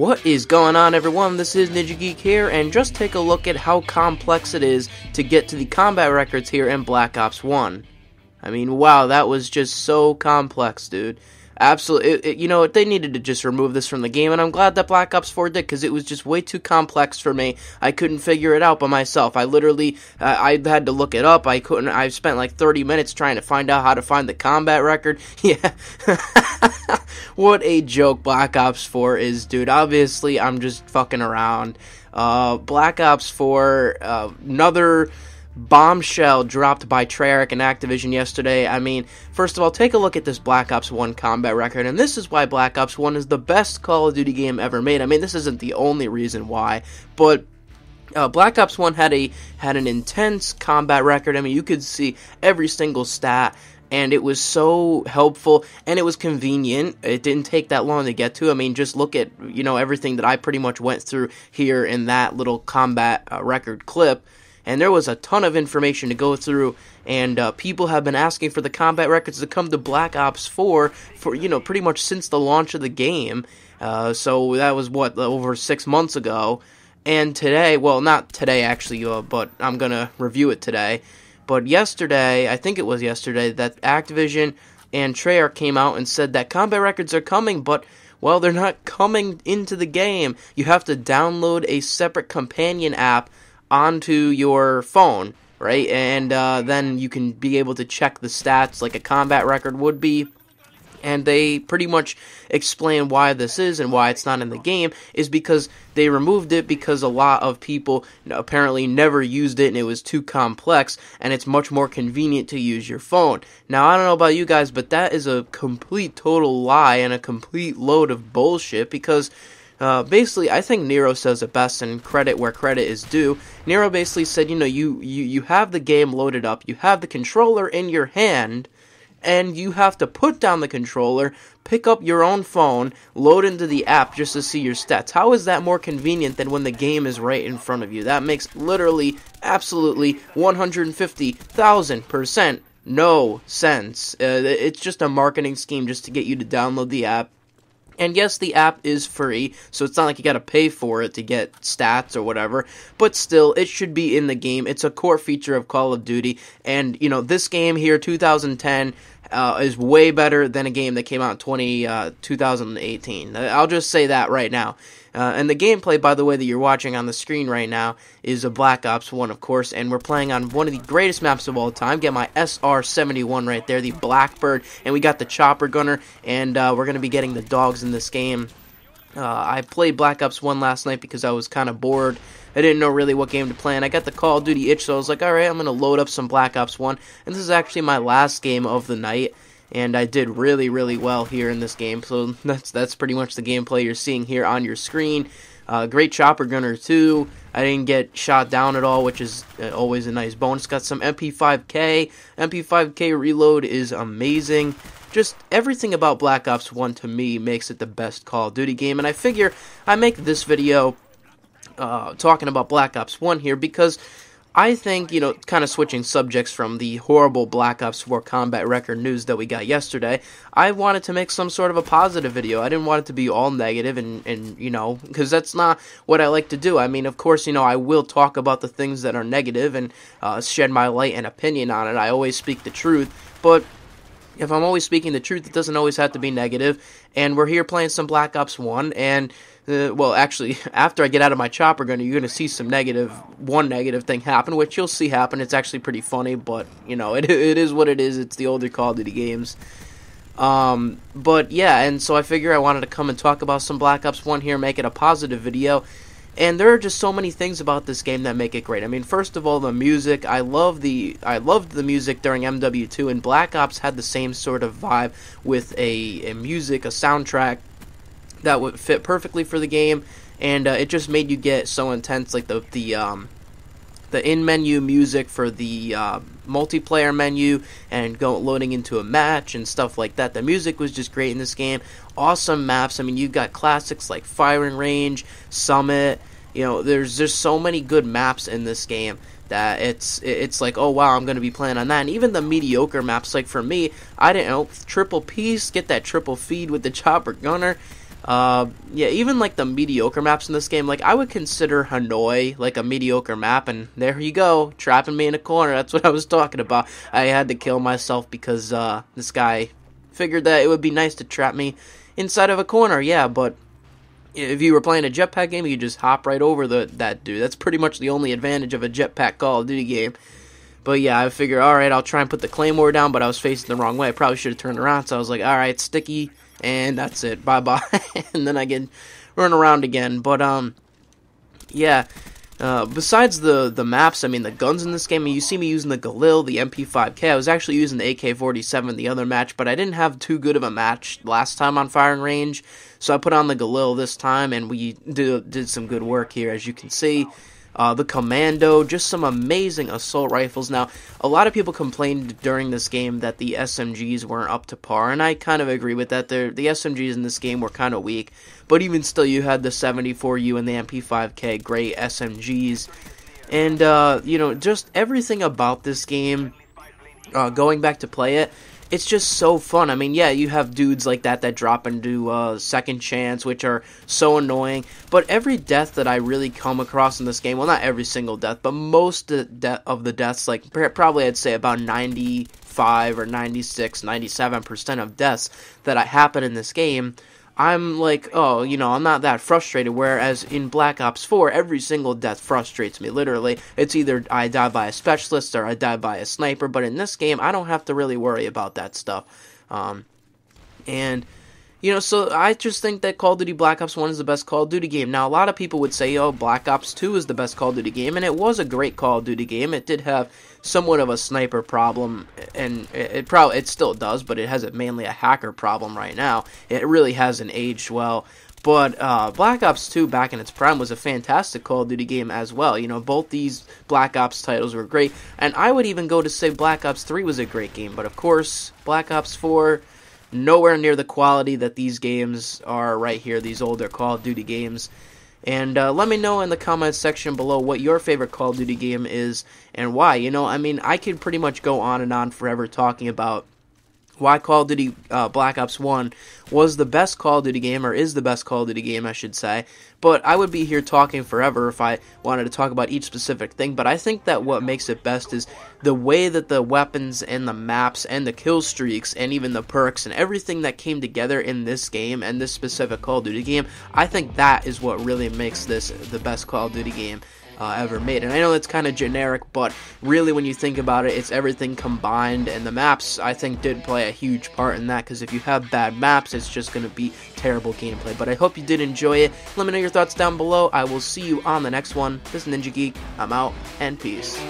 What is going on, everyone? This is Ninja Geek here, and just take a look at how complex it is to get to the combat records here in Black Ops 1. I mean, wow, that was just so complex, dude. Absolutely, you know, they needed to just remove this from the game, and I'm glad that Black Ops 4 did, because it was just way too complex for me. I couldn't figure it out by myself. I literally, I had to look it up. I spent like 30 minutes trying to find out how to find the combat record. Yeah. What a joke Black Ops 4 is, dude. Obviously, I'm just fucking around. Black Ops 4, another bombshell dropped by Treyarch and Activision yesterday. I mean, first of all, take a look at this Black Ops 1 combat record, and this is why Black Ops 1 is the best Call of Duty game ever made. I mean, this isn't the only reason why, but Black Ops 1 had an intense combat record. I mean, you could see every single stat, and it was so helpful, and it was convenient. It didn't take that long to get to. I mean, just look at, you know, everything that I pretty much went through here in that little combat record clip. And there was a ton of information to go through, and people have been asking for the combat records to come to Black Ops 4 for, you know, pretty much since the launch of the game. So that was, what, over 6 months ago. And today, well, not today actually, but I'm going to review it today. But yesterday, I think it was yesterday, that Activision and Treyarch came out and said that combat records are coming, but, well, they're not coming into the game. You have to download a separate companion app onto your phone, right? And then you can be able to check the stats like a combat record would be. And they pretty much explain why this is and why it's not in the game is because they removed it because a lot of people apparently never used it and it was too complex, and it's much more convenient to use your phone. Now, I don't know about you guys, but that is a complete total lie and a complete load of bullshit, because basically, I think Nero says it best, and credit where credit is due. Nero basically said, you know, you have the game loaded up, you have the controller in your hand, and you have to put down the controller, pick up your own phone, load into the app just to see your stats. How is that more convenient than when the game is right in front of you? That makes literally, absolutely, 150,000% no sense. It's just a marketing scheme just to get you to download the app. And yes, the app is free, so it's not like you gotta pay for it to get stats or whatever, but still, it should be in the game. It's a core feature of Call of Duty, and, you know, this game here, 2010, is way better than a game that came out in 2018. I'll just say that right now. And the gameplay, by the way, that you're watching on the screen right now is a Black Ops 1, of course, and we're playing on one of the greatest maps of all time. Get my SR-71 right there, the Blackbird, and we got the Chopper Gunner, and we're going to be getting the dogs in this game. I played Black Ops 1 last night because I was kind of bored. I didn't know really what game to play, and I got the Call of Duty itch, so I was like, alright, I'm going to load up some Black Ops 1, and this is actually my last game of the night. And I did really, really well here in this game, so that's pretty much the gameplay you're seeing here on your screen. Great Chopper Gunner, too. I didn't get shot down at all, which is always a nice bonus. Got some MP5K. MP5K reload is amazing. Just everything about Black Ops 1, to me, makes it the best Call of Duty game. And I figure I make this video talking about Black Ops 1 here because I think, you know, kind of switching subjects from the horrible Black Ops 4 combat record news that we got yesterday, I wanted to make some sort of a positive video. I didn't want it to be all negative and you know, because that's not what I like to do. I mean, of course, you know, I will talk about the things that are negative and shed my light and opinion on it. I always speak the truth, but if I'm always speaking the truth, it doesn't always have to be negative. And we're here playing some Black Ops 1, and well, actually, after I get out of my Chopper Gunner, you're going to see one negative thing happen, which you'll see happen. It's actually pretty funny, but, you know, it is what it is. It's the older Call of Duty games. But, yeah, and so I figure I wanted to come and talk about some Black Ops 1 here, make it a positive video. And there are just so many things about this game that make it great. I mean, first of all, the music. I loved the music during MW2, and Black Ops had the same sort of vibe with a soundtrack that would fit perfectly for the game, and it just made you get so intense, like the in-menu music for the multiplayer menu and loading into a match and stuff like that. The music was just great in this game. Awesome maps. I mean, you've got classics like Firing Range, Summit. You know, there's just so many good maps in this game that it's like, oh wow, I'm going to be playing on that. And even the mediocre maps, like for me, I didn't know, triple piece, get that triple feed with the Chopper Gunner. Yeah, even like the mediocre maps in this game, like I would consider Hanoi like a mediocre map, and there you go, trapping me in a corner. That's what I was talking about. I had to kill myself because this guy figured that it would be nice to trap me inside of a corner. Yeah, but if you were playing a jetpack game, you could just hop right over that dude. That's pretty much the only advantage of a jetpack Call of Duty game. But yeah, I figured, alright, I'll try and put the Claymore down, but I was facing the wrong way. I probably should have turned around, so I was like, alright, sticky, and that's it, bye-bye. And then I can run around again. But, yeah, besides the maps, I mean, the guns in this game, I mean, you see me using the Galil, the MP5K. I was actually using the AK-47 the other match, but I didn't have too good of a match last time on firing range, so I put on the Galil this time, and we did some good work here, as you can see. The Commando, just some amazing assault rifles. Now, a lot of people complained during this game that the SMGs weren't up to par, and I kind of agree with that. The SMGs in this game were kind of weak, but even still, you had the 74U and the MP5K, great SMGs, and, you know, just everything about this game, going back to play it, it's just so fun. I mean, yeah, you have dudes like that drop into second chance, which are so annoying. But every death that I really come across in this game, well, not every single death, but most of the deaths, like probably I'd say about 95 or 96, 97% of deaths that happen in this game, I'm like, oh, you know, I'm not that frustrated, whereas in Black Ops 4, every single death frustrates me, literally. It's either I die by a specialist or I die by a sniper, but in this game, I don't have to really worry about that stuff. And, you know, so I just think that Call of Duty Black Ops 1 is the best Call of Duty game. Now, a lot of people would say, oh, Black Ops 2 is the best Call of Duty game, and it was a great Call of Duty game. It did have somewhat of a sniper problem, and it still does, but it has mainly a hacker problem right now. It really hasn't aged well. But Black Ops 2 back in its prime was a fantastic Call of Duty game as well. You know, both these Black Ops titles were great, and I would even go to say Black Ops 3 was a great game, but of course, Black Ops 4, nowhere near the quality that these games are right here, these older Call of Duty games. And let me know in the comments section below what your favorite Call of Duty game is and why. You know, I mean, I could pretty much go on and on forever talking about why Call of Duty Black Ops 1 was the best Call of Duty game, or is the best Call of Duty game, I should say. But I would be here talking forever if I wanted to talk about each specific thing. But I think that what makes it best is the way that the weapons and the maps and the kill streaks and even the perks and everything that came together in this game and this specific Call of Duty game, I think that is what really makes this the best Call of Duty game ever made. And I know it's kind of generic, but really when you think about it, it's everything combined, and the maps, I think, did play a huge part in that, because if you have bad maps, it's just going to be terrible gameplay. But I hope you did enjoy it. Let me know your thoughts down below. I will see you on the next one. This is Ninja Geek. I'm out, and peace.